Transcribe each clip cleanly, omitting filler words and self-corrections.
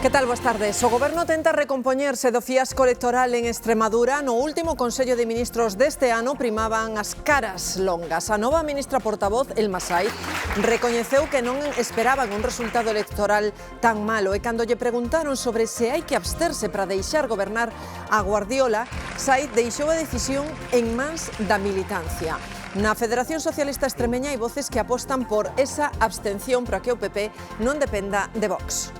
Que tal? Boas tardes. O Goberno tenta recompoñerse do fiasco electoral en Extremadura. No último Consello de Ministros deste ano primaban as caras longas. A nova ministra portavoz, Elma Saiz, recoñeceu que non esperaban un resultado electoral tan malo e cando lle preguntaron sobre se hai que absterse para deixar gobernar a Guardiola, Saiz deixou a decisión en mans da militancia. Na Federación Socialista Extremeña hai voces que apostan por esa abstención para que o PP non dependa de Vox.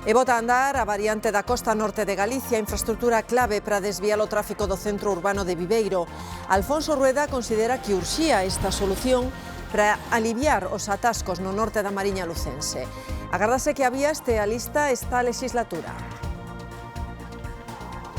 E bota a andar a variante da costa norte de Galicia, infraestructura clave para desviar o tráfico do centro urbano de Viveiro. Alfonso Rueda considera que urxía esta solución para aliviar os atascos no norte da Mariña lucense. Agardase que a vía estea lista esta legislatura.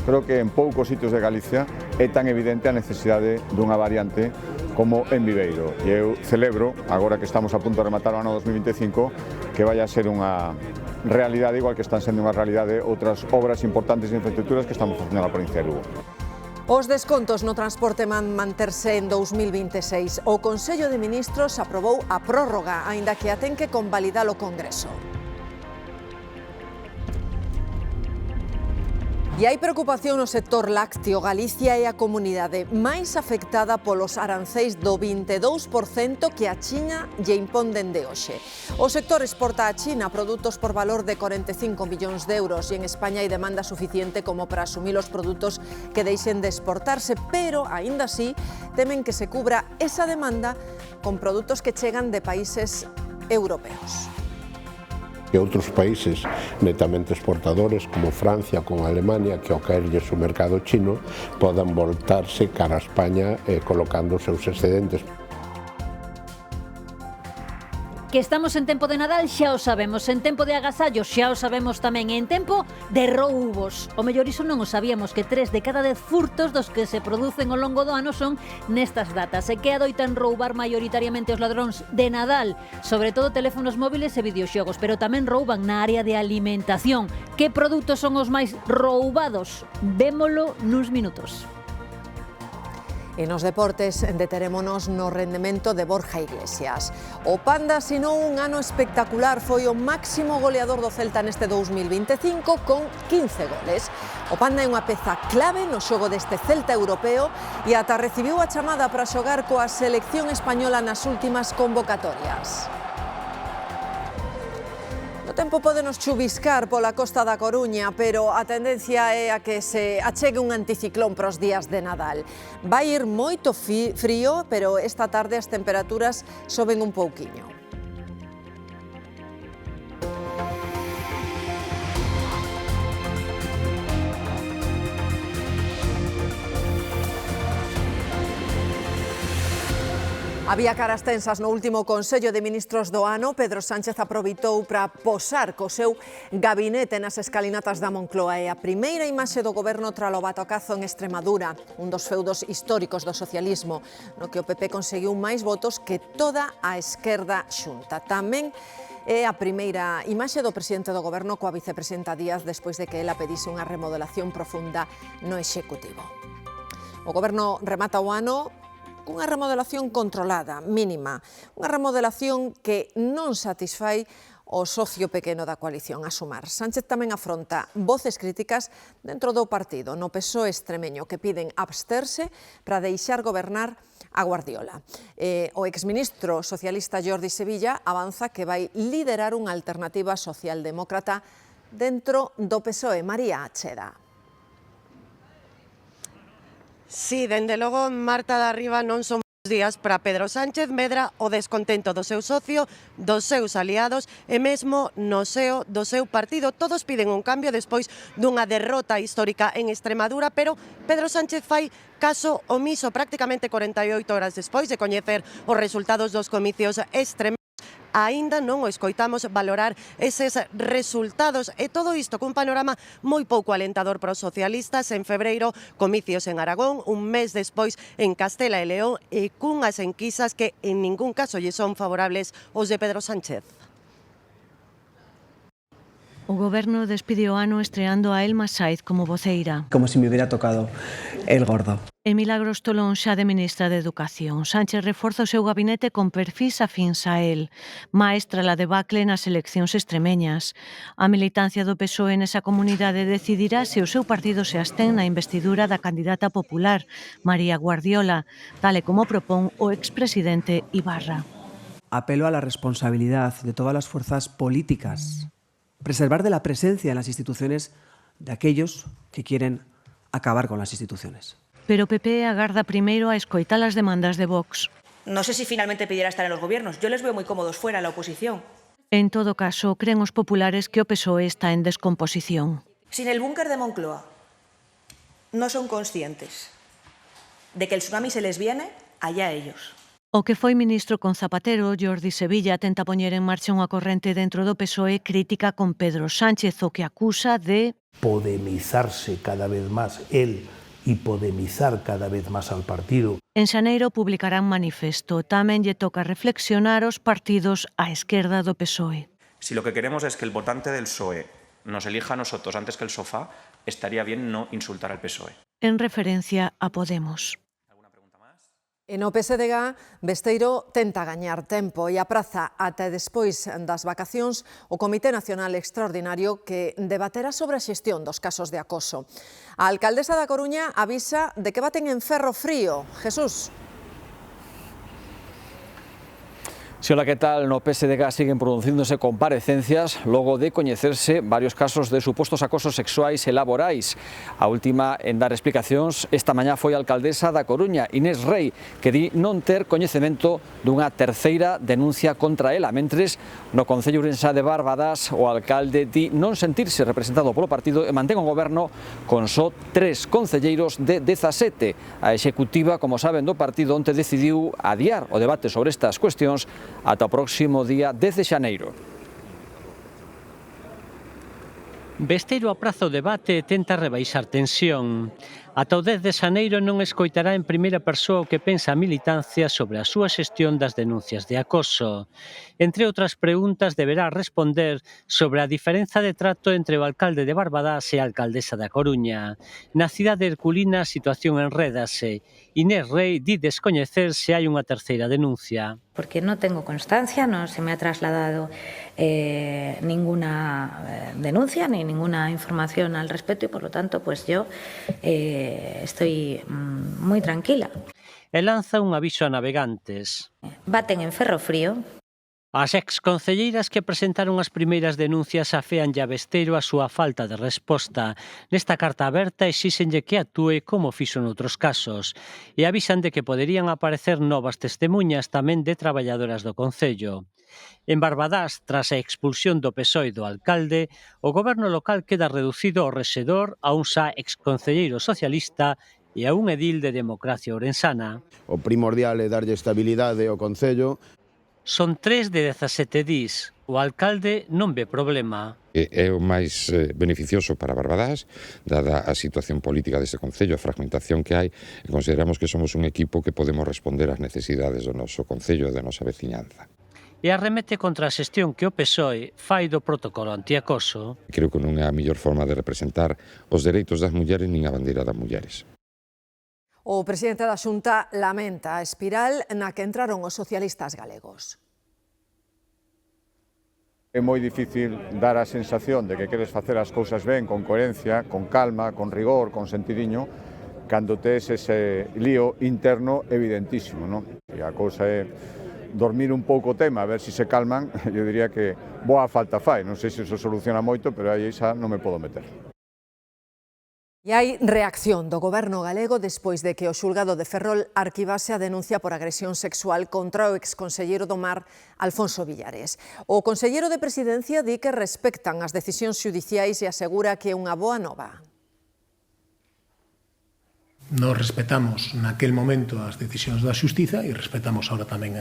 Creo que en poucos sitios de Galicia é tan evidente a necesidade dunha variante como en Viveiro. E eu celebro, agora que estamos a punto de rematar o ano 2025, que vaya a ser unha realidade, igual que están sendo unha realidade outras obras importantes de infraestructuras que estamos facendo na provincia de Lugo. Os descontos no transporte van manterse en 2026. O Consello de Ministros aprobou a prórroga, aínda que a ten que convalidar o Congreso. E hai preocupación no sector lácteo. Galicia é a comunidade máis afectada polos aranceis do 22% que a China lle impón dende hoxe. O sector exporta a China produtos por valor de 45 millóns de euros e en España hai demanda suficiente como para asumir os produtos que deixen de exportarse, pero, aínda así, temen que se cubra esa demanda con produtos que chegan de países europeos. E outros países netamente exportadores como Francia, como Alemania, que ao caerlles o mercado chino, podan voltarse cara a España colocando os seus excedentes. Que estamos en tempo de Nadal xa o sabemos, en tempo de agasallos xa o sabemos tamén, en tempo de roubos. O mellor iso non o sabíamos, que 3 de cada 10 furtos dos que se producen ao longo do ano son nestas datas. E que adoitan roubar maioritariamente os ladróns de Nadal, sobre todo teléfonos móviles e videoxogos, pero tamén rouban na área de alimentación. Que produtos son os máis roubados? Vémolo nuns minutos. E nos deportes deterémonos no rendemento de Borja Iglesias. O Panda asinou un ano espectacular, foi o máximo goleador do Celta neste 2025 con 15 goles. O Panda é unha peza clave no xogo deste Celta europeo e ata recibiu a chamada para xogar coa selección española nas últimas convocatorias. O tempo pódenos chubiscar pola costa da Coruña, pero a tendencia é a que se achegue un anticiclón para os días de Nadal. Vai ir moito frío, pero esta tarde as temperaturas soben un pouquiño. Había caras tensas no último Consello de Ministros do ano. Pedro Sánchez aproveitou para posar co seu gabinete nas escalinatas da Moncloa. É a primeira imaxe do goberno tralo batacazo en Extremadura, un dos feudos históricos do socialismo, no que o PP conseguiu máis votos que toda a esquerda xunta. Tamén é a primeira imaxe do presidente do goberno coa vicepresidenta Díaz despois de que ela pedise unha remodelación profunda no Executivo. O goberno remata o ano unha remodelación controlada, mínima, unha remodelación que non satisfai o socio pequeno da coalición, a Sumar. Sánchez tamén afronta voces críticas dentro do partido, no PSOE extremeño, que piden absterse para deixar gobernar a Guardiola. O exministro socialista Jordi Sevilla avanza que vai liderar unha alternativa socialdemócrata dentro do PSOE. María Acheda. Sí, dende logo, Marta da Riva, non son días para Pedro Sánchez. Medra o descontento do seu socio, dos seus aliados e mesmo no seo do seu partido. Todos piden un cambio despois dunha derrota histórica en Extremadura, pero Pedro Sánchez fai caso omiso prácticamente 48 horas despois de coñecer os resultados dos comicios extremeños. Aínda non o escoitamos valorar eses resultados e todo isto cun panorama moi pouco alentador para os socialistas. En febreiro, comicios en Aragón, un mes despois en Castela e León e cunhas enquisas que en ningún caso lle son favorables os de Pedro Sánchez. O Goberno despide o ano estreando a Elma Saiz como voceira. Como si me hubiera tocado. el gordo. E Milagros Tolón, xa de ministra de Educación. Sánchez reforza o seu gabinete con perfis afíns a él. Maestra la debacle nas eleccións extremeñas. A militancia do PSOE nesa comunidade decidirá se o seu partido se abstén na investidura da candidata popular, María Guardiola, tal e como propón o expresidente Ibarra. Apelo a la responsabilidad de todas las fuerzas políticas. Preservar de la presencia en las instituciones de aquellos que quieren acabar con las instituciones. Pero o PP agarda primeiro a escoitar as demandas de Vox. No sé si finalmente pidiera estar en los gobiernos. Yo les veo muy cómodos fuera, en la oposición. En todo caso, creen os populares que o PSOE está en descomposición. Si en el búnker de Moncloa no son conscientes de que el tsunami se les viene, allá ellos. O que foi ministro con Zapatero, Jordi Sevilla, tenta poñer en marcha unha corrente dentro do PSOE crítica con Pedro Sánchez, o que acusa de podemizarse cada vez más él y podemizar cada vez más al partido. En xaneiro publicarán manifesto. Tamén lle toca reflexionar os partidos á esquerda do PSOE. Si lo que queremos es que el votante del PSOE nos elija a nosotros antes que el sofá, estaría bien no insultar al PSOE. En referencia a Podemos. E no PSDG, Besteiro tenta gañar tempo e apraza ata despois das vacacións o Comité Nacional Extraordinario que debaterá sobre a xestión dos casos de acoso. A alcaldesa da Coruña avisa de que baten en ferro frío. Jesús. Si hola, ¿qué tal? No PSDG siguen produciéndose comparecencias logo de coñecerse varios casos de supostos acosos sexuais e laborais. A última en dar explicacións esta mañá foi a alcaldesa da Coruña, Inés Rei, que di non ter coñecemento dunha terceira denuncia contra ela. Mentres, no Concello Ourensá de Barbadas, o alcalde di non sentirse representado polo partido e mantén o goberno con só 3 concelleiros de 17. A executiva, como saben, do partido onte decidiu adiar o debate sobre estas cuestións ata o próximo día 10 de xaneiro. Besteiro apraza o debate e tenta rebaixar tensión. Ata o 10 de xaneiro non escoitará en primeira persoa o que pensa a militancia sobre a súa xestión das denuncias de acoso. Entre outras preguntas, deberá responder sobre a diferenza de trato entre o alcalde de Barbadas e a alcaldesa da Coruña. Na cidade herculina a situación enrédase. Inés Rei di descoñecer se hai unha terceira denuncia. Porque no tengo constancia, no se me ha trasladado ninguna denuncia ni ninguna información al respecto y por lo tanto pues yo estoy muy tranquila. E lanza un aviso a navegantes. Baten en ferro frío. As exconcelleiras que presentaron as primeiras denuncias aféanlle a Besteiro a súa falta de resposta. Nesta carta aberta exíxenlle que actúe como fixo noutros casos e avisan de que poderían aparecer novas testemunhas tamén de traballadoras do Concello. En Barbadas, tras a expulsión do PSOE do alcalde, o goberno local queda reducido ao rexedor, a un xa exconcelleiro socialista e a un edil de Democracia Ourensana. O primordial é darlle estabilidade ao Concello. Son 3 de 17 dís. O alcalde non ve problema. É o máis beneficioso para Barbadas, dada a situación política deste Concello, a fragmentación que hai, e consideramos que somos un equipo que podemos responder ás necesidades do noso Concello e da nosa veciñanza. E arremete contra a xestión que o PSOE fai do protocolo antiacoso. Creo que non é a mellor forma de representar os dereitos das mulleres nin a bandeira das mulleres. O presidente da Xunta lamenta a espiral na que entraron os socialistas galegos. É moi difícil dar a sensación de que queres facer as cousas ben, con coherencia, con calma, con rigor, con sentidiño, cando tes ese lío interno evidentísimo, non? E a cousa é dormir un pouco o tema, a ver se se calman, eu diría que boa falta fai, non sei se iso soluciona moito, pero aí xa non me podo meter. E hai reacción do goberno galego despois de que o xulgado de Ferrol arquivase a denuncia por agresión sexual contra o exconselleiro do Mar, Alfonso Villares. O conselleiro de Presidencia di que respectan as decisións xudiciais e asegura que é unha boa nova. Nos respetamos naquel momento as decisións da Xustiza e respetamos ahora tamén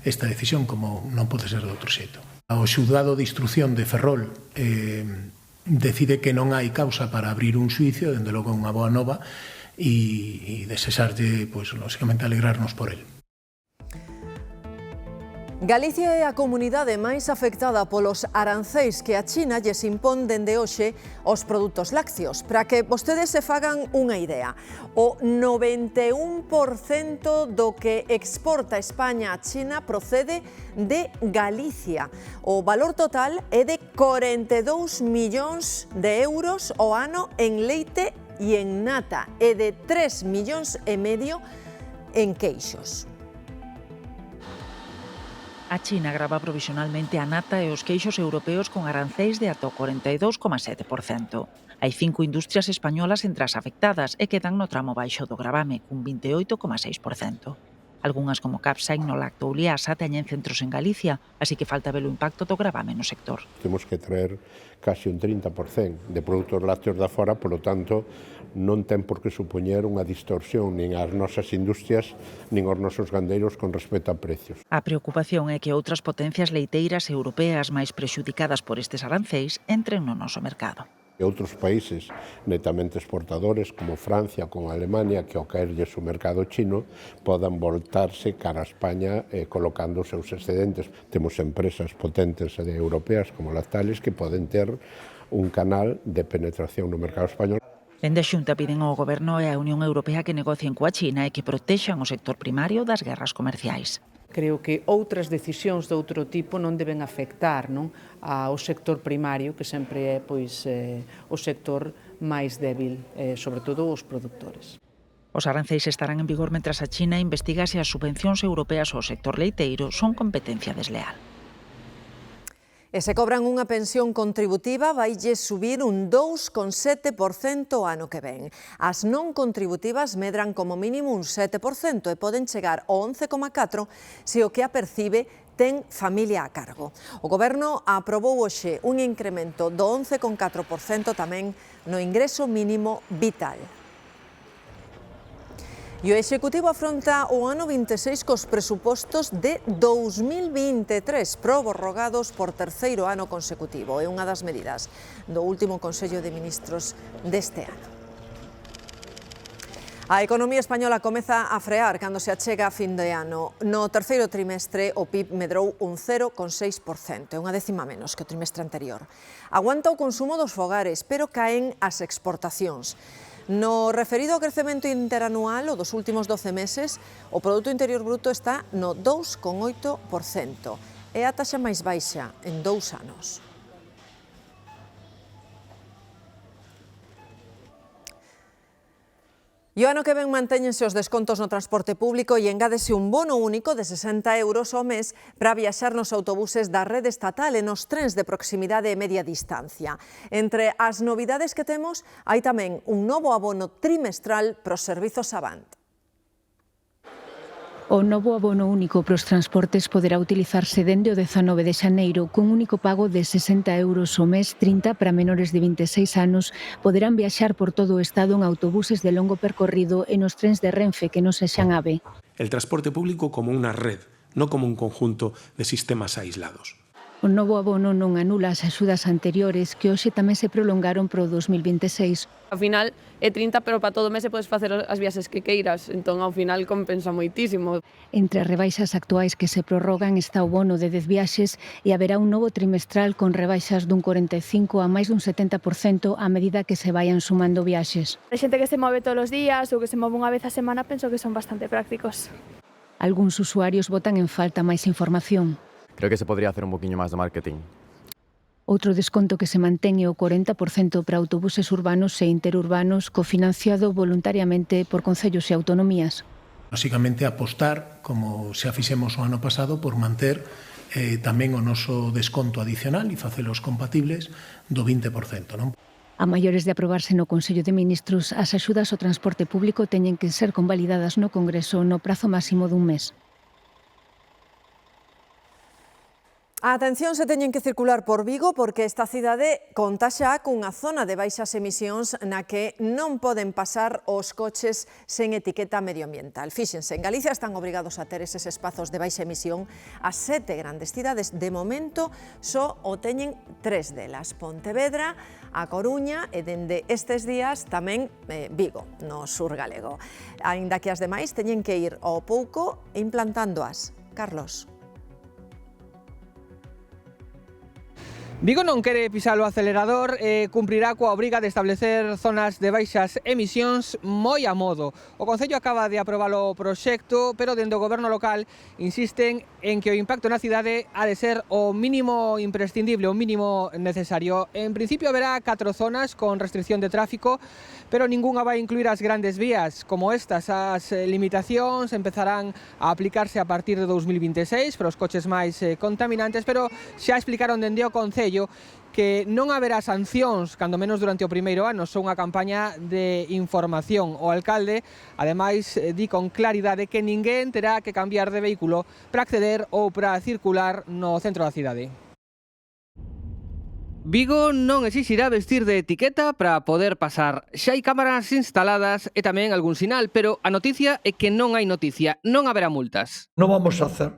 esta decisión como non pode ser de outro xeito. O xulgado de instrucción de Ferrol decide que non hai causa para abrir un xuicio, dende logo unha boa nova, e desexarlle, pois, lógicamente, alegrarnos por el. Galicia é a comunidade máis afectada polos aranceis que a China lles impón dende hoxe aos produtos lácteos. Para que vostedes se fagan unha idea, o 91% do que exporta España a China procede de Galicia. O valor total é de 42 millóns de euros ao ano en leite e en nata e de 3,5 millóns en queixos. A China grava provisionalmente a nata e os queixos europeos con aranceis de ata o 42,7%. Hai 5 industrias españolas entre as afectadas e quedan no tramo baixo do gravame, cun 28,6%. Algunhas como Capsain, Nolacto ou Liasa teñen centros en Galicia, así que falta ver o impacto do gravame no sector. Temos que traer casi un 30% de produtos lácteos da fora, polo tanto, non ten por que supoñer unha distorsión nin ás nosas industrias nin aos nosos gandeiros con respecto a precios. A preocupación é que outras potencias leiteiras europeas máis prexudicadas por estes aranceis entren no noso mercado. E outros países netamente exportadores como Francia, como Alemania, que ao caerlles o mercado chino, podan voltarse cara a España colocando os seus excedentes. Temos empresas potentes europeas como Lactalis que poden ter un canal de penetración no mercado español. Dende a Xunta piden ao Goberno e á Unión Europea que negocien coa China e que protexan o sector primario das guerras comerciais. Creo que outras decisións de outro tipo non deben afectar ao sector primario, que sempre é o sector máis débil, sobre todo os produtores. Os aranceis estarán en vigor mentras a China investiga se as subvencións europeas ao sector leiteiro son competencia desleal. E se cobran unha pensión contributiva, vaille subir un 2,7% o ano que ven. As non contributivas medran como mínimo un 7% e poden chegar ao 11,4% se o que a percibe ten familia a cargo. O Goberno aprobou hoxe un incremento do 11,4% tamén no ingreso mínimo vital. E o Executivo afronta o ano 26 cos presupostos de 2023, prorrogados por terceiro ano consecutivo. É unha das medidas do último Consello de Ministros deste ano. A economía española comeza a frear cando se achega a fin de ano. No terceiro trimestre o PIB medrou un 0,6%, unha décima menos que o trimestre anterior. Aguanta o consumo dos fogares, pero caen as exportacións. No referido ao crecemento interanual, o dos últimos 12 meses, o Produto Interior Bruto está no 2,8%. É a taxa máis baixa en 2 anos. E o ano que ven mantéñense os descontos no transporte público e engádese un bono único de 60 euros ao mes para viaxar nos autobuses da rede estatal e nos trens de proximidade e media distancia. Entre as novidades que temos, hai tamén un novo abono trimestral para os servizos Avant. O novo abono único para os transportes poderá utilizarse dende o 19 de xaneiro cun único pago de 60 euros ao mes, 30 para menores de 26 anos. Poderán viaxar por todo o Estado en autobuses de longo percorrido e nos trens de Renfe que non sexan AVE. El transporte público como unha red, non como un conjunto de sistemas aislados. O novo abono non anula as axudas anteriores que hoxe tamén se prolongaron para o 2026. Ao final é 30, pero para todo o mes podes facer as viaxes que queiras, entón ao final compensa moitísimo. Entre as rebaixas actuais que se prorrogan está o bono de 10 viaxes e haberá un novo trimestral con rebaixas dun 45% a máis dun 70% a medida que se vayan sumando viaxes. A xente que se move todos os días ou que se move unha vez a semana penso que son bastante prácticos. Algúns usuarios botan en falta máis información. Creo que se podría hacer un poquinho máis de marketing. Outro desconto que se mantén é o 40% para autobuses urbanos e interurbanos cofinanciado voluntariamente por concellos e autonomías. Básicamente apostar, como xa fixemos o ano pasado, por manter tamén o noso desconto adicional e facelos compatibles do 20%, non? A maiores de aprobarse no Consello de Ministros, as axudas ao transporte público teñen que ser convalidadas no Congreso no prazo máximo dun mes. A atención se teñen que circular por Vigo porque esta cidade conta xa cunha zona de baixas emisións na que non poden pasar os coches sen etiqueta medioambiental. Fíxense, en Galicia están obrigados a ter eses espazos de baixa emisión. As 7 grandes cidades, de momento, só o teñen 3 delas. Pontevedra, A Coruña e dende estes días tamén Vigo, no sur galego. Aínda que as demais teñen que ir ao pouco implantándoas. Carlos. Vigo non quere pisar o acelerador e cumprirá coa obriga de establecer zonas de baixas emisións moi a modo. O Concello acaba de aprobar o proxecto, pero dende o Goberno local insisten en que o impacto na cidade ha de ser o mínimo imprescindible, o mínimo necesario. En principio haberá 4 zonas con restricción de tráfico, pero ningunha vai incluir as grandes vías como estas. As limitacións empezarán a aplicarse a partir de 2026 para os coches máis contaminantes, pero xa explicaron dende o Concello que non haberá sancións, cando menos durante o primeiro ano, son unha campaña de información. O alcalde, ademais, di con claridade que ninguén terá que cambiar de vehículo para acceder ou para circular no centro da cidade. Vigo non exixirá vestir de etiqueta para poder pasar. Xa hai cámaras instaladas e tamén algún sinal, pero a noticia é que non hai noticia, non haberá multas. Non vamos a hacer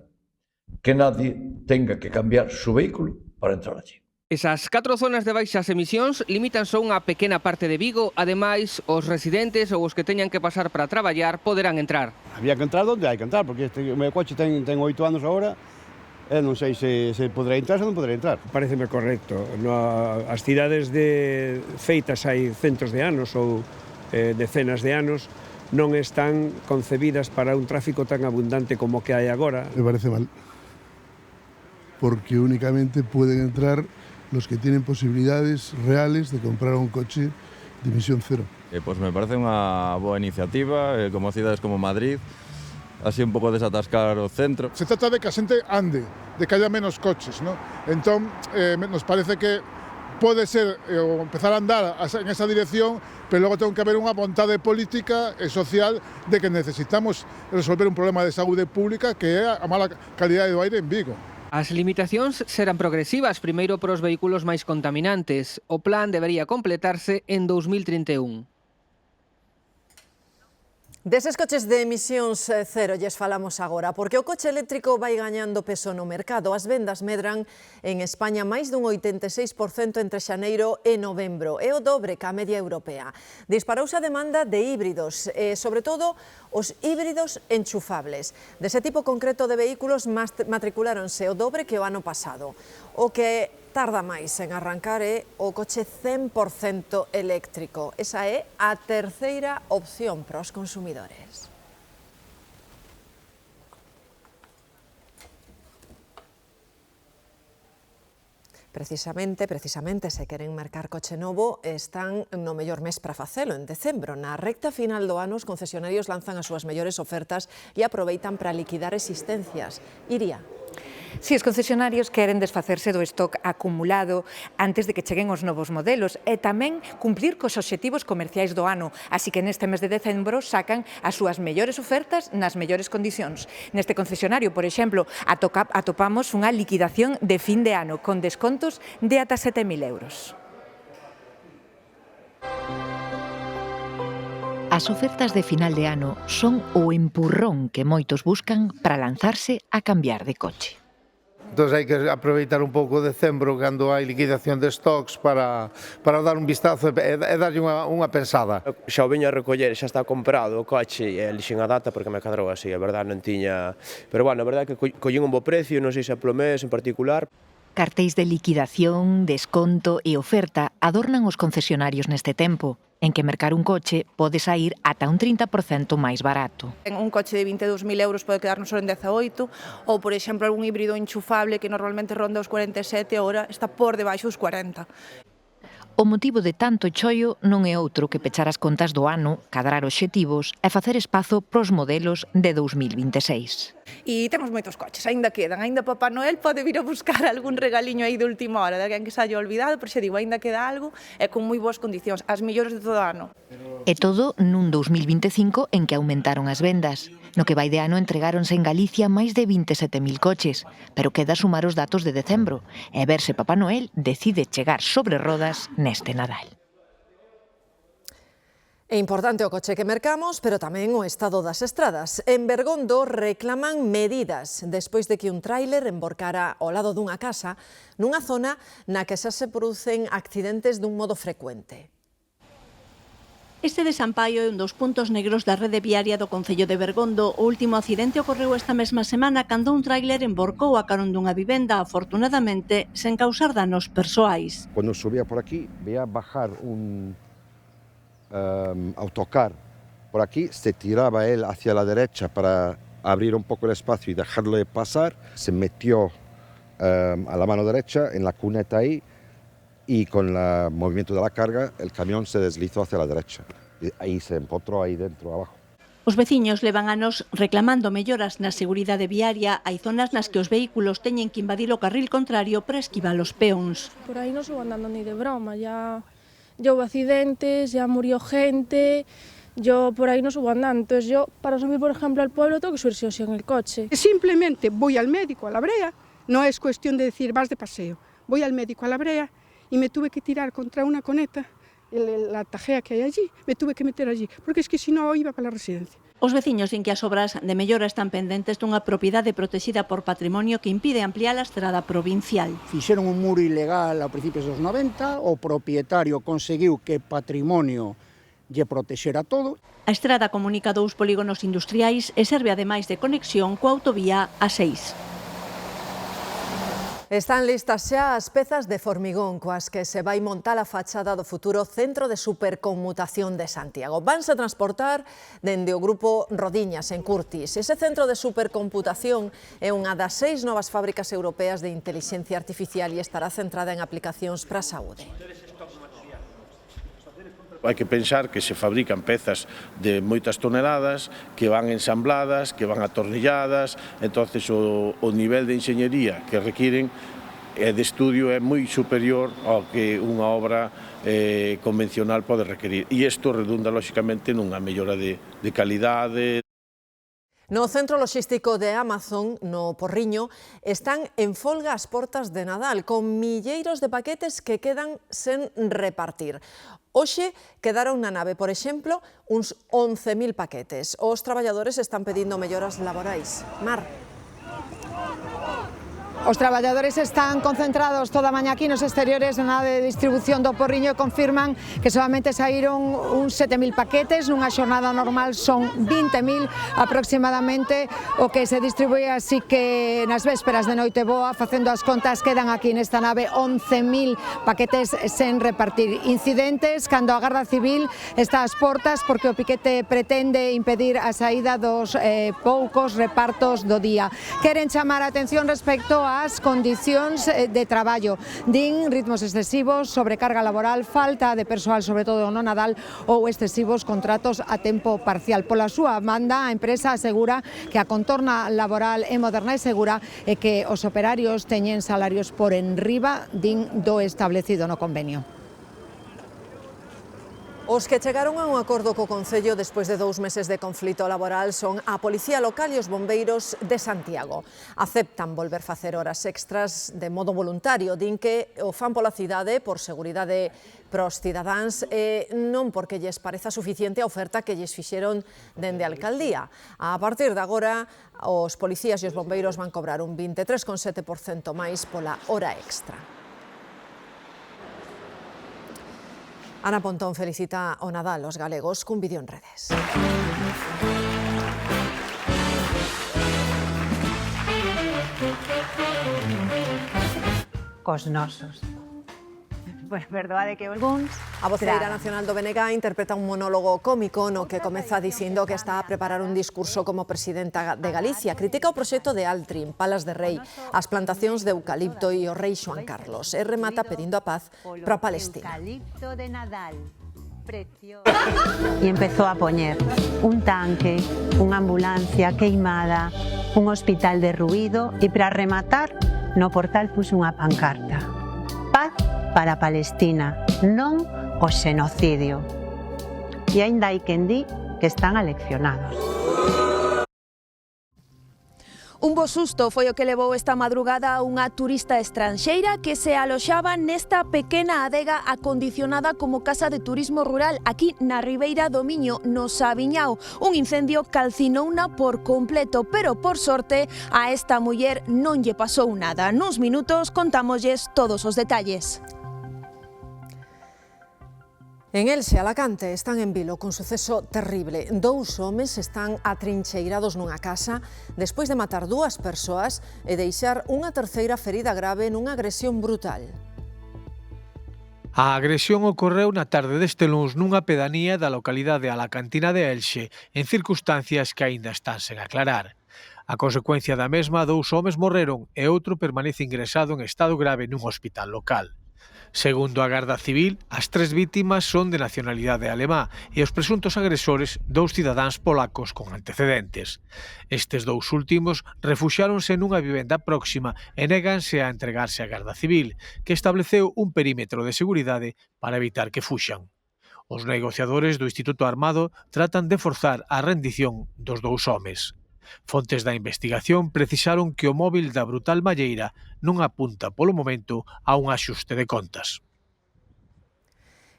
que nadie tenga que cambiar su vehículo para entrar allí. Esas 4 zonas de baixas emisións limitan só unha pequena parte de Vigo. Ademais, os residentes ou os que teñan que pasar para traballar poderán entrar. Había que entrar onde hai que entrar, porque o meu coche ten 8 anos agora, e non sei se poderá entrar ou non poderá entrar. Pareceme correcto. As cidades feitas hai centos de anos ou decenas de anos non están concebidas para un tráfico tan abundante como que hai agora. Me parece mal, porque únicamente pueden entrar los que tienen posibilidades reales de comprar un coche de emisión cero. Pues me parece unha boa iniciativa, como cidades como Madrid, así un pouco desatascar o centro. Se trata de que a xente ande, de que haya menos coches, ¿no? Entón, nos parece que pode ser empezar a andar en esa dirección, pero logo ten que haber unha vontade política e social de que necesitamos resolver un problema de saúde pública que é a mala calidade do aire en Vigo. As limitacións serán progresivas, primeiro para os vehículos máis contaminantes. O plan debería completarse en 2031. Deses coches de emisións cero lles falamos agora, porque o coche eléctrico vai gañando peso no mercado. As vendas medran en España máis dun 86% entre xaneiro e novembro. É o dobre ca media europea. Disparouse a demanda de híbridos, sobre todo os híbridos enchufables. Dese tipo concreto de vehículos matriculáronse o dobre que o ano pasado. O que tarda máis en arrancar é o coche 100% eléctrico. Esa é a terceira opción para os consumidores. Precisamente, se queren marcar coche novo, están no mellor mes para facelo, en decembro. Na recta final do ano, os concesionarios lanzan as súas mellores ofertas e aproveitan para liquidar existencias. Iria. Si os concesionarios queren desfacerse do stock acumulado antes de que cheguen os novos modelos e tamén cumplir cos obxectivos comerciais do ano, así que neste mes de decembro sacan as súas mellores ofertas nas mellores condicións. Neste concesionario, por exemplo, atopamos unha liquidación de fin de ano con descontos de ata 7.000 euros. As ofertas de final de ano son o empurrón que moitos buscan para lanzarse a cambiar de coche. Entón hai que aproveitar un pouco de decembro cando hai liquidación de stocks para dar un vistazo e darlle unha pensada. Xa o veño a recoller, xa está comprado o coche e elixen a data porque me cadrou así, a verdade non tiña... Pero bueno, a verdade é que collín un bo precio, non sei se é polo mes en particular. Cartéis de liquidación, desconto e oferta adornan os concesionarios neste tempo, en que mercar un coche pode sair ata un 30% máis barato. Un coche de 22.000 euros pode quedarnos só en 18, ou, por exemplo, algún híbrido enchufable que normalmente ronda os 47, agora está por debaixo dos 40. O motivo de tanto chollo non é outro que pechar as contas do ano, cadrar obxectivos e facer espazo pros modelos de 2026. E temos moitos coches, aínda quedan, aínda Papá Noel pode vir a buscar algún regaliño aí de última hora, de alguén que se haya olvidado, pero xe digo, aínda queda algo e con moi boas condicións, as mellores de todo o ano. E todo nun 2025 en que aumentaron as vendas. No que vai de ano entregáronse en Galicia máis de 27.000 coches, pero queda sumar os datos de decembro e ver se Papá Noel decide chegar sobre rodas neste Nadal. É importante o coche que mercamos, pero tamén o estado das estradas. En Bergondo reclaman medidas despois de que un tráiler emborcara ao lado dunha casa nunha zona na que xa se producen accidentes dun modo frecuente. Este desampaio é un dos puntos negros da rede viaria do concello de Bergondo. O último accidente ocorreu esta mesma semana cando un tráiler emborcou a carón dunha vivenda, afortunadamente, sen causar danos persoais. Cuando subía por aquí, veía bajar un autocar por aquí, se tiraba él hacia la derecha para abrir un poco el espacio y dejarle pasar, se metió a la mano derecha en la cuneta ahí, y con el movimiento de la carga el camión se deslizó hacia la derecha y ahí se empotró ahí dentro, abajo. Os veciños levan anos reclamando melloras na seguridade viaria. Hai zonas nas que os vehículos teñen que invadir o carril contrario para esquivar os peóns. Por aí non subo andando ni de broma, ya hubo accidentes, ya murió gente, yo por ahí no subo andando. Entonces yo, para subir por ejemplo al pueblo, tengo que subir sí o sí en el coche. Simplemente voy al médico a la brea, no es cuestión de decir vas de paseo, voy al médico a la brea y me tuve que tirar contra una coneta, la tajea que hay allí, me tuve que meter allí, porque es que si no iba para la residencia. Os veciños din que as obras de mellora están pendentes dunha propiedade protexida por patrimonio que impide ampliar a estrada provincial. Fixeron un muro ilegal a principios dos 90, o propietario conseguiu que patrimonio lle protexera todo. A estrada comunica dous polígonos industriais e serve ademais de conexión coa autovía A6. Están listas xa as pezas de formigón coas que se vai montar a fachada do futuro Centro de Superconmutación de Santiago. Vanse transportar dende o grupo Rodiñas, en Curtis. Ese centro de supercomputación é unha das 6 novas fábricas europeas de inteligencia artificial e estará centrada en aplicacións para a saúde. Hai que pensar que se fabrican pezas de moitas toneladas, que van ensambladas, que van atornilladas, entonces o nivel de enxeñería que requiren de estudio é moi superior ao que unha obra convencional pode requerir. E isto redunda, lóxicamente, nunha mellora de calidade. No centro logístico de Amazon, no Porriño, están en folga as portas de Nadal, con milleiros de paquetes que quedan sen repartir. Hoxe quedaron na nave, por exemplo, uns 11.000 paquetes. Os traballadores están pedindo melloras laborais. Mar. Os traballadores están concentrados toda a mañá aquí nos exteriores da nave de distribución do Porriño e confirman que solamente saíron uns 7.000 paquetes, nunha xornada normal son 20.000 aproximadamente o que se distribúe, así que nas vésperas de noite boa, facendo as contas, quedan aquí nesta nave 11.000 paquetes sen repartir. Incidentes cando a Garda Civil está ás portas porque o piquete pretende impedir a saída dos poucos repartos do día. Queren chamar a atención respecto ás condicións de traballo. Din ritmos excesivos, sobrecarga laboral, falta de persoal, sobre todo no Nadal, ou excesivos contratos a tempo parcial. Pola súa banda, a empresa asegura que a contorna laboral é moderna e segura e que os operarios teñen salarios por enriba, din, do establecido no convenio. Os que chegaron a un acordo co Concello despois de 2 meses de conflito laboral son a Policía Local e os bombeiros de Santiago. Aceptan volver facer horas extras de modo voluntario, din que o fan pola cidade por seguridade pros cidadáns e non porque lles pareza suficiente a oferta que lles fixeron dende a alcaldía. A partir de agora, os policías e os bombeiros van cobrar un 23,7% máis pola hora extra. Ana Pontón felicita o Nadal aos galegos cun vídeo en redes. Cos nosos. Pois perdoade que algúns... A voceira nacional do BNG interpreta un monólogo cómico no que comeza dicindo que está a preparar un discurso como presidenta de Galicia. Critica o proxecto de Altrin, Palas de Rei, as plantacións de eucalipto e o rei Xoán Carlos. E remata pedindo a paz para Palestina. E empezou a poñer un tanque, unha ambulancia queimada, un hospital derruído e para rematar no portal puxo unha pancarta. Paz para Palestina, non o xenocidio. E aínda hai quen di que están aleccionados. Un bo susto foi o que levou esta madrugada a unha turista estranxeira que se aloxaba nesta pequena adega acondicionada como casa de turismo rural aquí na Ribeira do Miño, no Sabiñao. Un incendio calcinouna por completo, pero por sorte a esta muller non lle pasou nada. Nuns minutos contámosles todos os detalles. En Elxe, Alacante, están en vilo cun suceso terrible. 2 homes están atrincheirados nunha casa despois de matar 2 persoas e deixar unha terceira ferida grave nunha agresión brutal. A agresión ocorreu na tarde deste luns nunha pedanía da localidade alacantina de Elxe, en circunstancias que aínda están sen aclarar. A consecuencia da mesma, 2 homes morreron e outro permanece ingresado en estado grave nun hospital local. Segundo a Garda Civil, as 3 vítimas son de nacionalidade alemá e os presuntos agresores 2 cidadáns polacos con antecedentes. Estes 2 últimos refuxiáronse nunha vivenda próxima e néganse a entregarse á Garda Civil, que estableceu un perímetro de seguridade para evitar que fuxan. Os negociadores do Instituto Armado tratan de forzar a rendición dos 2 homes. Fontes da investigación precisaron que o móvil da brutal malleira non apunta polo momento a un axuste de contas.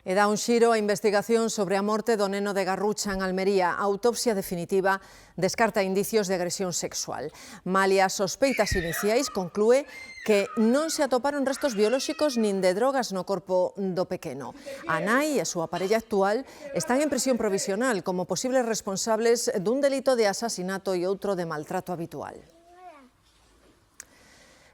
E dá un xiro a investigación sobre a morte do neno de Garrucha en Almería. A autopsia definitiva descarta indicios de agresión sexual. Malia as sospeitas iniciais, conclúe que non se atoparon restos biolóxicos nin de drogas no corpo do pequeno. A nai e a súa parella actual están en prisión provisional como posibles responsables dun delito de asasinato e outro de maltrato habitual.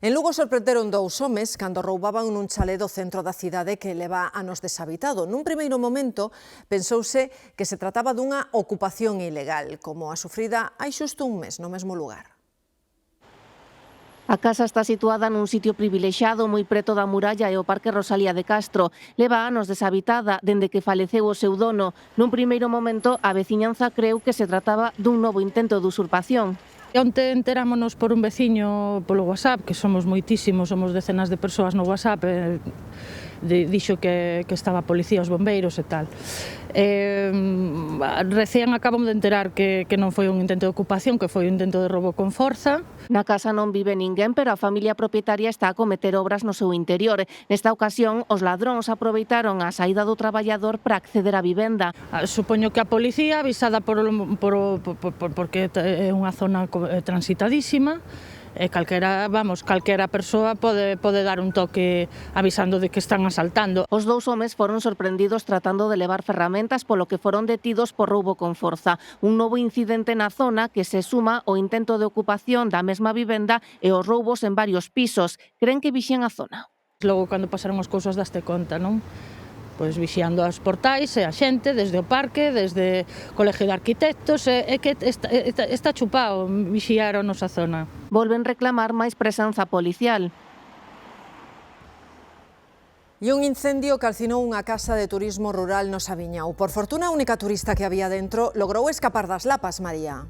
En Lugo sorprenderon 2 homes cando roubaban nun chalé do centro da cidade que leva anos deshabitado. Nun primeiro momento pensouse que se trataba dunha ocupación ilegal, como a sufrida hai xusto un mes no mesmo lugar. A casa está situada nun sitio privilexado moi preto da muralla e o Parque Rosalía de Castro. Leva anos deshabitada dende que faleceu o seu dono. Nun primeiro momento, a veciñanza creu que se trataba dun novo intento de usurpación. Onte enterámonos por un veciño polo WhatsApp, que somos moitísimos, somos decenas de persoas no WhatsApp, dixo que estaba a policía, os bombeiros e tal. Recén acabamos de enterar que non foi un intento de ocupación, que foi un intento de roubo con forza. Na casa non vive ninguén, pero a familia propietaria está a cometer obras no seu interior. Nesta ocasión, os ladróns aproveitaron a saída do traballador para acceder á vivenda. Supoño que a policía, avisada porque é unha zona transitadísima, e calquera persoa pode dar un toque avisando de que están asaltando. Os 2 homes foron sorprendidos tratando de levar ferramentas, polo que foron detidos por roubo con forza. Un novo incidente na zona que se suma ao intento de ocupación da mesma vivenda e os roubos en varios pisos. Cren que vixían a zona. Logo, cando pasaron as cousas, daste conta, non? Pois vixiando as portais e a xente desde o parque, desde o Colegio de Arquitectos, é que está chupado vixiar a nosa zona. Volven reclamar máis presenza policial. E un incendio calcinou unha casa de turismo rural no Sabiñao. Por fortuna, a única turista que había dentro logrou escapar das lapas, María.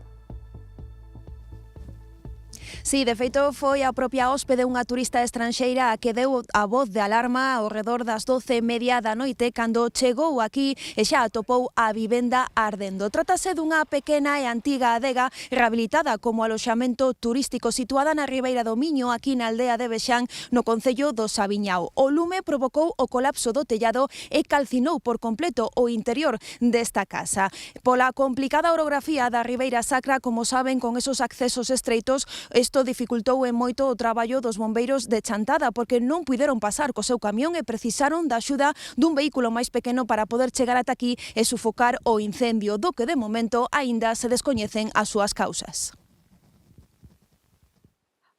Sí, de feito foi a propia hóspede, unha turista estranxeira, a que deu a voz de alarma ao redor das 12:30 da noite cando chegou aquí e xa atopou a vivenda ardendo. Trátase dunha pequena e antiga adega rehabilitada como aloxamento turístico situada na Ribeira do Miño, aquí na aldea de Bexán, no concello do Sabiñao. O lume provocou o colapso do tellado e calcinou por completo o interior desta casa. Pola complicada orografía da Ribeira Sacra, como saben, con esos accesos estreitos, isto dificultou en moito o traballo dos bombeiros de Chantada porque non puideron pasar co seu camión e precisaron da axuda dun vehículo máis pequeno para poder chegar ata aquí e sufocar o incendio, do que de momento aínda se descoñecen as súas causas.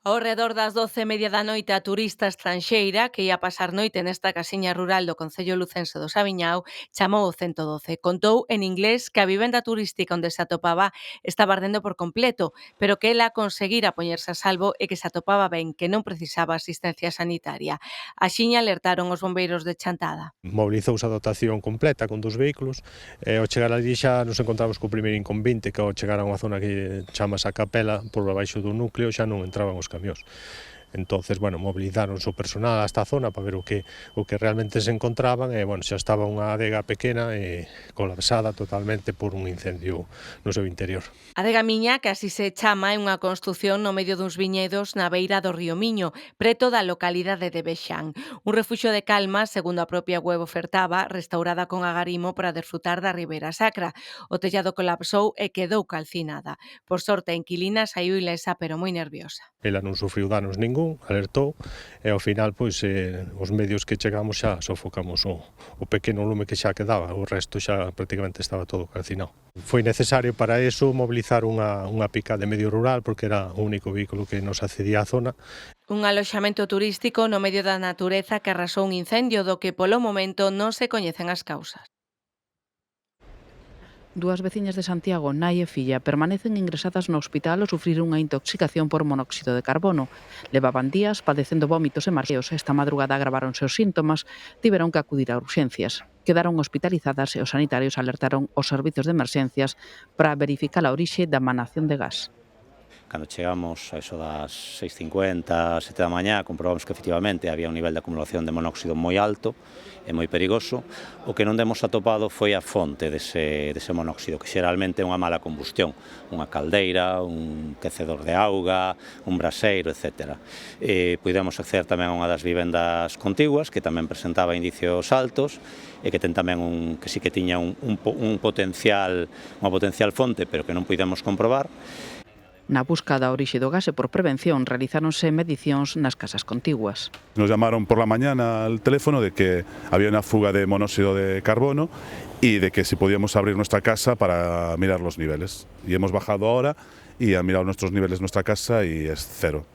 Ao redor das 12:30 da noite, a turista estranxeira que ia pasar noite nesta casiña rural do concello lucense do Sabiñao chamou o 112. Contou en inglés que a vivenda turística onde se atopaba estaba ardendo por completo, pero que ela conseguira poñerse a salvo e que se atopaba ben, que non precisaba asistencia sanitaria. Axiña alertaron os bombeiros de Chantada. Mobilizouse a dotación completa con 2 vehículos e ao chegar allí xa nos encontramos co primeiro inconvinte, que ao chegar a unha zona que chamas a Capela, por baixo do núcleo xa non entraban os camións. Entonces, bueno, movilizaron o personal hasta a zona para ver o que realmente se encontraban e, bueno, xa estaba unha adega pequena e colapsada totalmente por un incendio no seu interior. A adega Miña, que así se chama, é unha construción no medio duns viñedos na beira do río Miño, preto da localidade de Bexán. Un refuxio de calma, segundo a propia web ofertaba, restaurada con agarimo para desfrutar da Ribeira Sacra. O tellado colapsou e quedou calcinada. Por sorte, a inquilina saiu ilesa pero moi nerviosa. Ela non sufriu danos ningún, ningún, alertou, e ao final os medios que chegamos xa sofocamos o pequeno lume que xa quedaba, o resto xa prácticamente estaba todo calcinado. Foi necesario para eso mobilizar unha pica de medio rural, porque era o único vehículo que nos accedía á zona. Un aloxamento turístico no medio da natureza que arrasou un incendio do que polo momento non se coñecen as causas. Dúas veciñas de Santiago, nai e filla, permanecen ingresadas no hospital ao sufrir unha intoxicación por monóxido de carbono. Levaban días padecendo vómitos e mareos. Esta madrugada agravaronse os síntomas, tiveron que acudir a urxencias. Quedaron hospitalizadas e os sanitarios alertaron os servizos de emerxencias para verificar a orixe da emanación de gas. Cando chegamos a eso das 6:50, 7 da mañá, comprobamos que efectivamente había un nivel de acumulación de monóxido moi alto e moi perigoso. O que non demos atopado foi a fonte dese monóxido, que xeralmente é unha mala combustión, unha caldeira, un quecedor de auga, un braseiro, etc. Puidemos acceder tamén a unha das vivendas contiguas, que tamén presentaba indicios altos, e que ten tamén que sí que tiña unha potencial fonte, pero que non puidemos comprobar. Na busca da orixe do gas e por prevención realizáronse medicións nas casas contiguas. Nos llamaron por la mañana al teléfono de que había una fuga de monóxido de carbono y de que si podíamos abrir nuestra casa para mirar los niveles. Y hemos bajado ahora y han mirado nuestros niveles en nuestra casa y es cero.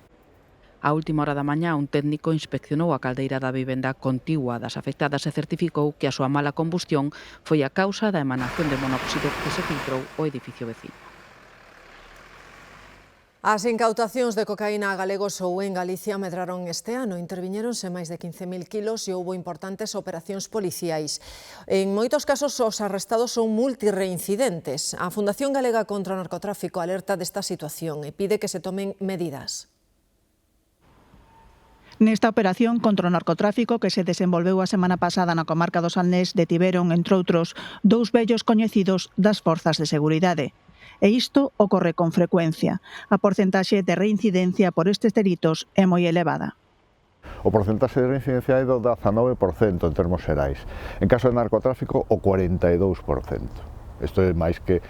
A última hora da mañá, un técnico inspeccionou a caldeira da vivenda contigua das afectadas e certificou que a súa mala combustión foi a causa da emanación de monóxido que se filtrou ao edificio vecino. As incautacións de cocaína a galegos ou en Galicia medraron este ano. Interviñéronse máis de 15.000 kilos e houbo importantes operacións policiais. En moitos casos os arrestados son multireincidentes. A Fundación Galega contra o Narcotráfico alerta desta situación e pide que se tomen medidas. Nesta operación contra o narcotráfico que se desenvolveu a semana pasada na comarca do Salnés detiveron, entre outros, 2 vellos coñecidos das forzas de seguridade. E isto ocorre con frecuencia. A porcentaxe de reincidencia por estes delitos é moi elevada. O porcentaxe de reincidencia é do 19% en termos xerais. En caso de narcotráfico, o 42%. Isto é máis que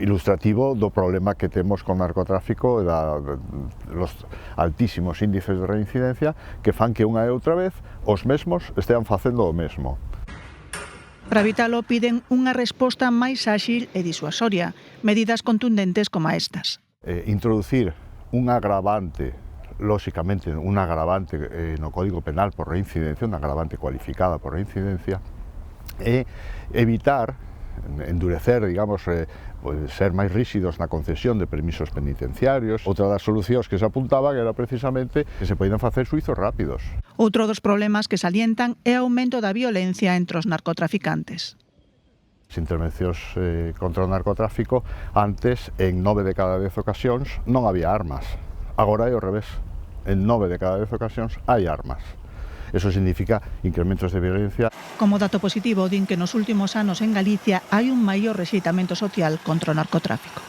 ilustrativo do problema que temos con narcotráfico e dos altísimos índices de reincidencia que fan que unha e outra vez os mesmos estean facendo o mesmo. Para evitalo, piden unha resposta máis áxil e disuasoria, medidas contundentes como estas. Introducir un agravante, lóxicamente un agravante no Código Penal por reincidencia, un agravante cualificada por reincidencia, e evitar, endurecer, digamos, ser máis rígidos na concesión de permisos penitenciarios. Outra das solucións que se apuntaba era precisamente que se poden facer xuizos rápidos. Outro dos problemas que salientan é o aumento da violencia entre os narcotraficantes. As intervencións contra o narcotráfico, antes, en 9 de cada 10 ocasións, non había armas. Agora é ao revés. En 9 de cada 10 ocasións hai armas. Eso significa incrementos de violencia. Como dato positivo, din que nos últimos anos en Galicia hai un maior rexeitamento social contra o narcotráfico.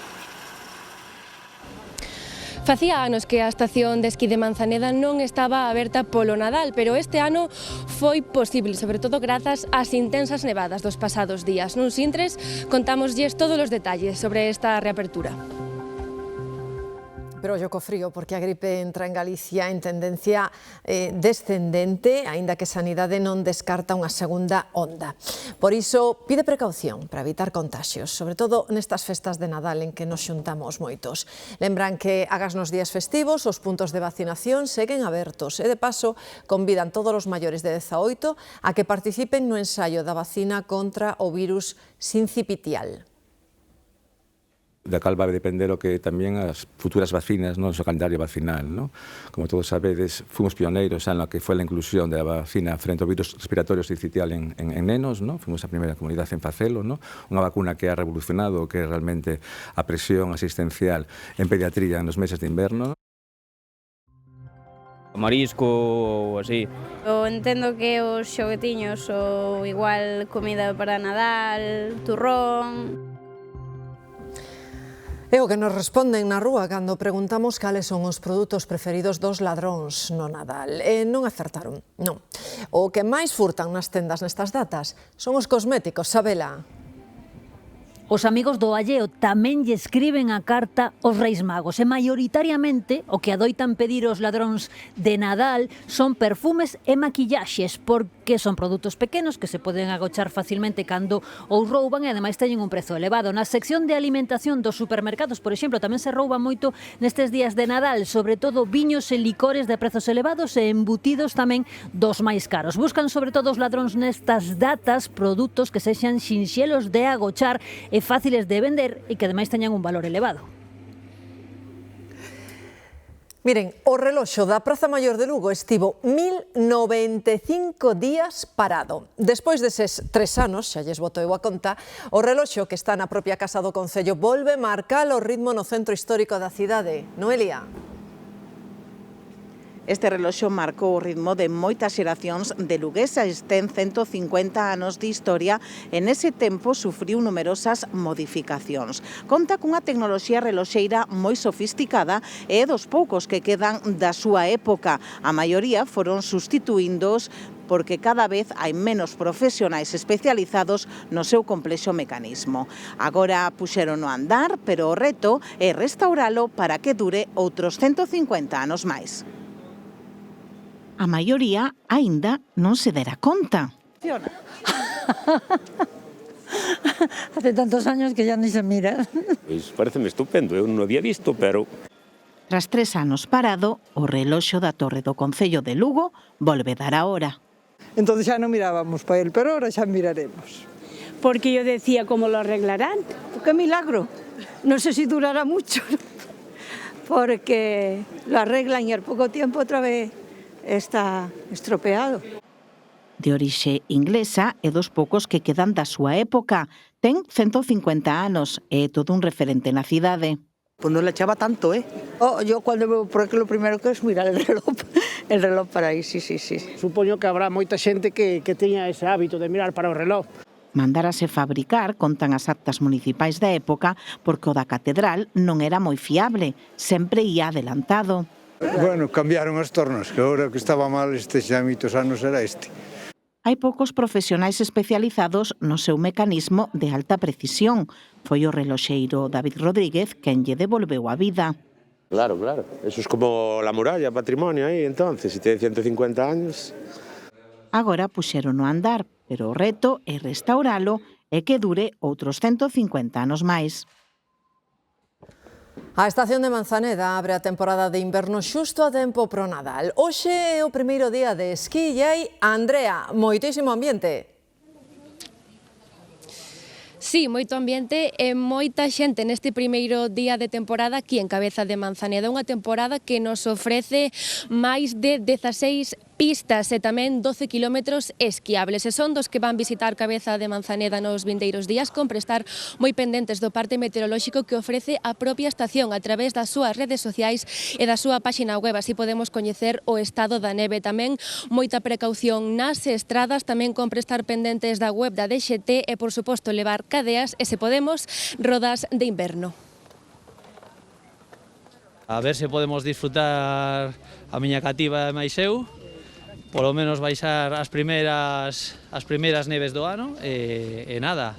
Facía anos que a estación de esquí de Manzaneda non estaba aberta polo Nadal, pero este ano foi posible, sobre todo grazas ás intensas nevadas dos pasados días. Nuns intres contámoslles todos os detalles sobre esta reapertura. Pero ollo co frío, porque a gripe entra en Galicia en tendencia descendente, aínda que Sanidade non descarta unha segunda onda. Por iso, pide precaución para evitar contaxios, sobre todo nestas festas de Nadal en que nos xuntamos moitos. Lembran que agás nos días festivos os puntos de vacinación seguen abertos e, de paso, convidan todos os maiores de 18 a que participen no ensaio da vacina contra o virus sincipitial. Da cal vai depender o que tamén as futuras vacinas, no seu calendario vacinal, no? Como todos sabedes, fomos pioneiros en lo que foi a inclusión da vacina frente ao virus respiratorio sincitial en nenos, no? Fomos a primeira comunidade en facelo, no? Unha vacuna que ha revolucionado o que é realmente a presión asistencial en pediatría nos meses de inverno. Marisco ou así. Eu entendo que os xoguetiños ou igual comida para Nadal, turrón. É o que nos responden na rúa cando preguntamos cales son os produtos preferidos dos ladróns no Nadal. E non acertaron, non. O que máis furtan nas tendas nestas datas son os cosméticos, sabela. Os amigos do alleo tamén lle escriben a carta aos Reis Magos e maioritariamente o que adoitan pedir os ladróns de Nadal son perfumes e maquillaxes porque son produtos pequenos que se poden agochar facilmente cando os rouban e ademais teñen un prezo elevado. Na sección de alimentación dos supermercados, por exemplo, tamén se rouba moito nestes días de Nadal, sobre todo viños e licores de prezos elevados e embutidos tamén dos máis caros. Buscan sobre todo os ladróns nestas datas produtos que sexan sinxelos de agochar e fáciles de vender e que ademais teñan un valor elevado. Miren, o reloxo da Praza Maior de Lugo estivo 1095 días parado. Despois deses 3 anos, xa lles boto eu a conta, o reloxo que está na propia Casa do Concello volve marcar o ritmo no centro histórico da cidade. Noelia. Este reloxo marcou o ritmo de moitas xeracións de luguesas. Ten 150 anos de historia e nese tempo sufriu numerosas modificacións. Conta cunha tecnoloxía reloxeira moi sofisticada e é dos poucos que quedan da súa época. A maioría foron sustituíndoos porque cada vez hai menos profesionais especializados no seu complexo mecanismo. Agora puxeron a andar, pero o reto é restauralo para que dure outros 150 anos máis. A maioría aínda non se dera conta. Hace tantos años que ya ni se mira. Pois pareceme estupendo, eu non o había visto, pero... Tras 3 anos parado, o reloxo da Torre do Concello de Lugo volve dar a hora. Entonces xa non mirábamos para el, pero ahora xa miraremos. Porque yo decía, ¿cómo lo arreglarán? ¡Qué milagro! No sé si durará mucho, porque lo arreglan y al poco tiempo otra vez está estropeado. De orixe inglesa e dos poucos que quedan da súa época. Ten 150 anos e é todo un referente na cidade. Pues non le echaba tanto, ¿eh? Yo cuando veo por aquí lo primero que es mirar el reloj para aí, sí. Supoño que habrá moita xente que teña ese hábito de mirar para o reloj. Mandárase fabricar, contan as actas municipais da época, porque o da catedral non era moi fiable, sempre ia adelantado. Bueno, cambiaron os tornos, que agora que estaba mal estes xa mitos anos era este. Hai poucos profesionais especializados no seu mecanismo de alta precisión. Foi o reloxeiro David Rodríguez quen lle devolveu a vida. Claro, eso es como la muralla, patrimonio aí, entonces, si ten 150 años. Agora puxeron a andar, pero o reto é restauralo e que dure outros 150 anos máis. A estación de Manzaneda abre a temporada de inverno xusto a tempo pro Nadal. Hoxe é o primeiro día de esquí e hai, Andrea, moitísimo ambiente. Sí, moito ambiente e moita xente neste primeiro día de temporada aquí en Cabeza de Manzaneda. Unha temporada que nos ofrece máis de 16 pistas e tamén 12 kilómetros esquiables. E son dos que van visitar Cabeza de Manzaneda nos vindeiros días, compre estar moi pendentes do parte meteorolóxico que ofrece a propia estación a través das súas redes sociais e da súa páxina web. Así podemos coñecer o estado da neve. Tamén moita precaución nas estradas, tamén compre estar pendentes da web da DXT e, por suposto, levar cadeas e, se podemos, rodas de inverno. A ver se podemos disfrutar a miña cativa e máis eu, polo menos baixar as primeiras neves do ano e nada,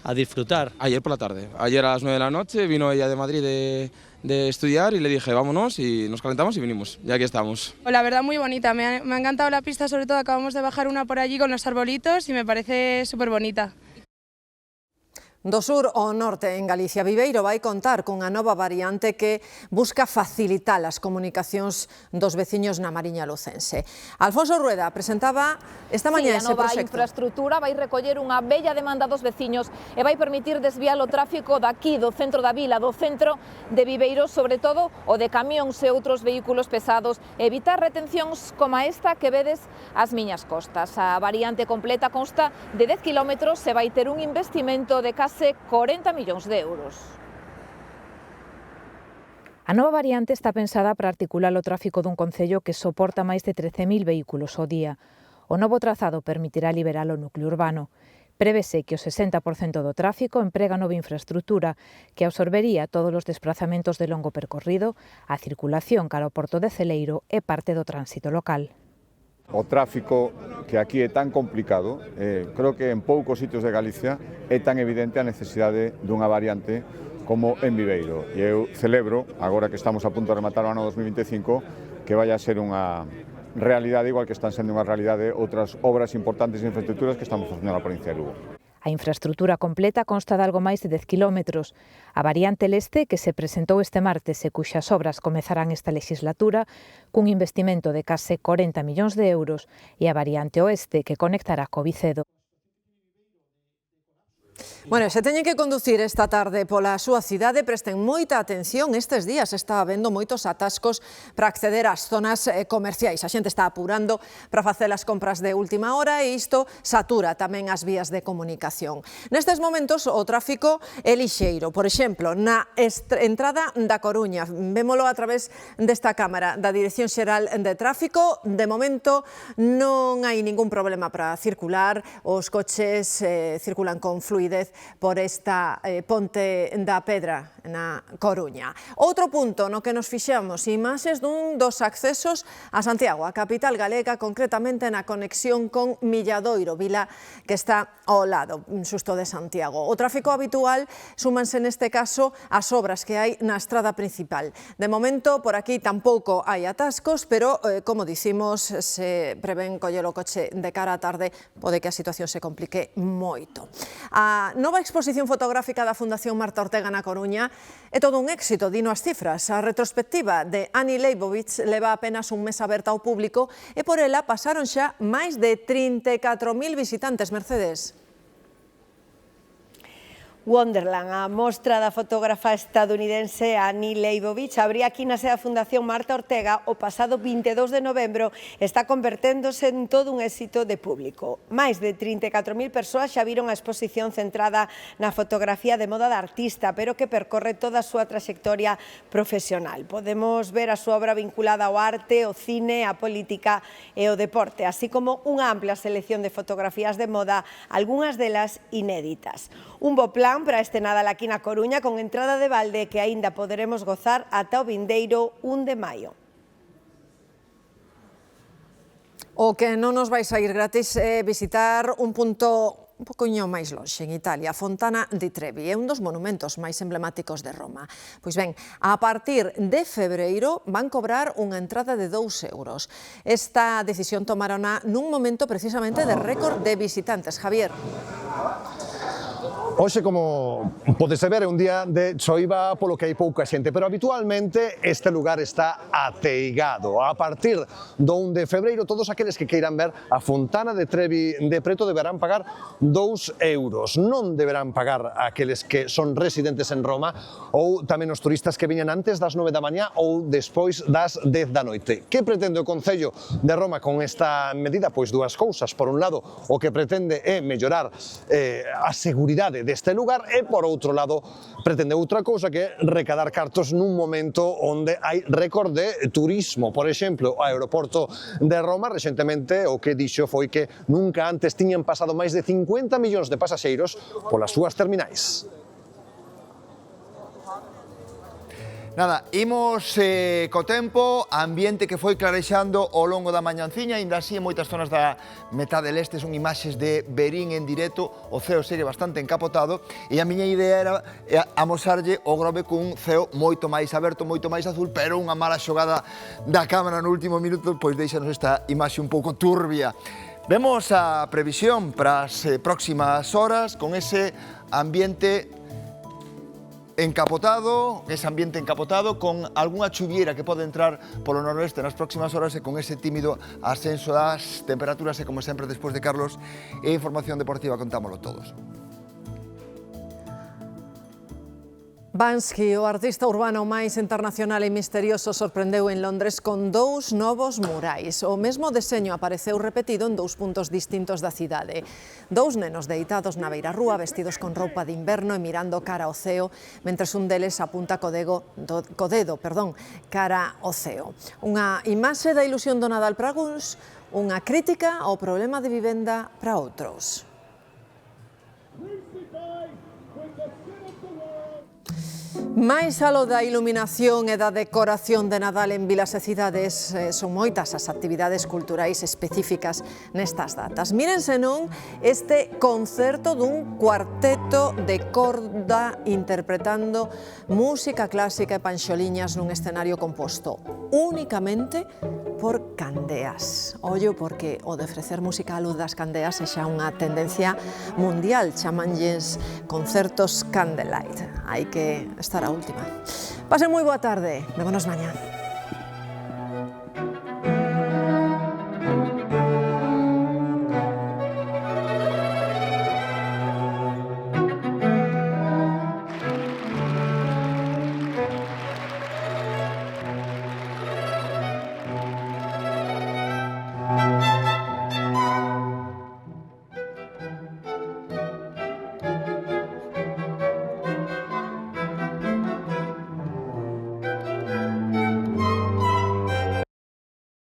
a disfrutar. Ayer por la tarde, ayer a las 9 de la noche vino ella de Madrid de estudiar y le dije vámonos y nos calentamos y vinimos, ya aquí estamos. La verdad muy bonita, me ha encantado la pista, sobre todo acabamos de bajar una por allí con los arbolitos y me parece súper bonita. Do sur ao norte, en Galicia, Viveiro vai contar cunha nova variante que busca facilitar as comunicacións dos veciños na Mariña Lucense. Alfonso Rueda presentaba esta mañá ese proxecto. A nova infraestrutura vai recoller unha bella demanda dos veciños e vai permitir desviar o tráfico daqui, do centro da vila, do centro de Viveiro, sobre todo o de camións e outros vehículos pesados, e evitar retencións como esta que vedes ás miñas costas. A variante completa consta de 10 kilómetros e vai ter un investimento de case 40 millóns de euros. A nova variante está pensada para articular o tráfico dun concello que soporta máis de 13.000 vehículos ao día. O novo trazado permitirá liberar o núcleo urbano. Prevese que o 60% do tráfico emprega nova infraestrutura que absorbería todos os desplazamentos de longo percorrido, a circulación cara ao porto de Celeiro e parte do tránsito local. O tráfico que aquí é tan complicado, creo que en poucos sitios de Galicia é tan evidente a necesidade dunha variante como en Viveiro. E eu celebro, agora que estamos a punto de rematar o ano 2025, que vaya a ser unha realidade igual que están sendo unha realidade outras obras importantes e infraestructuras que estamos facendo na provincia de Lugo. A infraestrutura completa consta de algo máis de 10 kilómetros. A variante leste, que se presentou este martes e cuxas obras comezarán esta legislatura, cun investimento de case 40 millóns de euros, e a variante oeste, que conectará co Vicedo. Bueno, se teñen que conducir esta tarde pola súa cidade, presten moita atención. Estes días está habendo moitos atascos para acceder ás zonas comerciais. A xente está apurando para facer as compras de última hora e isto satura tamén as vías de comunicación. Nestes momentos o tráfico é lixeiro. Por exemplo, na entrada da Coruña, vémolo a través desta cámara da Dirección Xeral de Tráfico. De momento non hai ningún problema para circular. Os coches circulan con fluidez por esta ponte da Pedra na Coruña. Outro punto no que nos fixamos, imaxes dun dos accesos a Santiago, a capital galega, concretamente na conexión con Milladoiro, vila que está ao lado, xusto de Santiago. O tráfico habitual súmanse neste caso as obras que hai na estrada principal. De momento, por aquí tampouco hai atascos, pero, como dicimos, se prevén coller o coche de cara á tarde, pode que a situación se complique moito. A nova exposición fotográfica da Fundación Marta Ortega na Coruña é todo un éxito, dino as cifras. A retrospectiva de Annie Leibovitz leva apenas un mes aberta ao público e por ela pasaron xa máis de 34.000 visitantes. Mercedes. Wonderland, a mostra da fotógrafa estadounidense Annie Leibovitz, abría aquí na sede da Fundación Marta Ortega o pasado 22 de novembro, está converténdose en todo un éxito de público. Máis de 34.000 persoas xa viron a exposición centrada na fotografía de moda da artista, pero que percorre toda a súa traxectoria profesional. Podemos ver a súa obra vinculada ao arte, ao cine, á política e ao deporte, así como unha ampla selección de fotografías de moda, algunhas delas inéditas. Un bo plan para este Nadal aquí na Coruña con entrada de balde que aínda poderemos gozar ata o vindeiro 1 de maio. O que non nos vai sair gratis é visitar un punto un pocoño máis lonxe, en Italia, a Fontana di Trevi, é un dos monumentos máis emblemáticos de Roma. Pois ben, a partir de febreiro van cobrar unha entrada de 2 euros. Esta decisión tomarona nun momento precisamente de récord de visitantes. Javier. Hoxe, como podese ver, é un día de choiva polo que hai pouca xente, pero habitualmente este lugar está ateigado. A partir do 1 de febreiro, todos aqueles que queiran ver a Fontana de Trevi de preto deberán pagar 2 euros. Non deberán pagar aqueles que son residentes en Roma ou tamén os turistas que viñan antes das 9 da mañá ou despois das 10 da noite. Que pretende o Concello de Roma con esta medida? Pois dúas cousas. Por un lado, o que pretende é mellorar a seguridade deste lugar e, por outro lado, pretende outra cousa que é recadar cartos nun momento onde hai récord de turismo. Por exemplo, o aeroporto de Roma recentemente o que dixo foi que nunca antes tiñan pasado máis de 50 millóns de pasaxeiros polas súas terminais. Nada, imos co tempo, ambiente que foi clarexando ao longo da mañanciña, ainda así en moitas zonas da metade leste son imaxes de Verín en directo, o ceo segue bastante encapotado e a miña idea era amosarlle o Grove cun ceo moito máis aberto, moito máis azul, pero unha mala xogada da cámara no último minuto pois deixanos esta imaxe un pouco turbia. Vemos a previsión para as próximas horas con ese ambiente encapotado, con algunha chuviera que pode entrar polo noroeste nas próximas horas e con ese tímido ascenso das temperaturas e, como sempre, despois de Carlos e información deportiva, contámoslo todos. Banksy, o artista urbano máis internacional e misterioso, sorprendeu en Londres con 2 novos murais. O mesmo deseño apareceu repetido en 2 puntos distintos da cidade. 2 nenos deitados na beirarrúa, vestidos con roupa de inverno e mirando cara ao ceo, mentres un deles apunta co dedo cara ao ceo. Unha imaxe da ilusión do Nadal para algúns, unha crítica ao problema de vivenda para outros. Máis aló da iluminación e da decoración de Nadal en vilas e cidades, son moitas as actividades culturais específicas nestas datas. Miren senón este concerto dun cuarteto de corda interpretando música clásica e panxoliñas nun escenario composto únicamente por candeas. Ollo, porque o de ofrecer música á luz das candeas é xa unha tendencia mundial, chamanlles concertos candlelight. Hai que estar a última. Pasen moi boa tarde, vémonos mañá.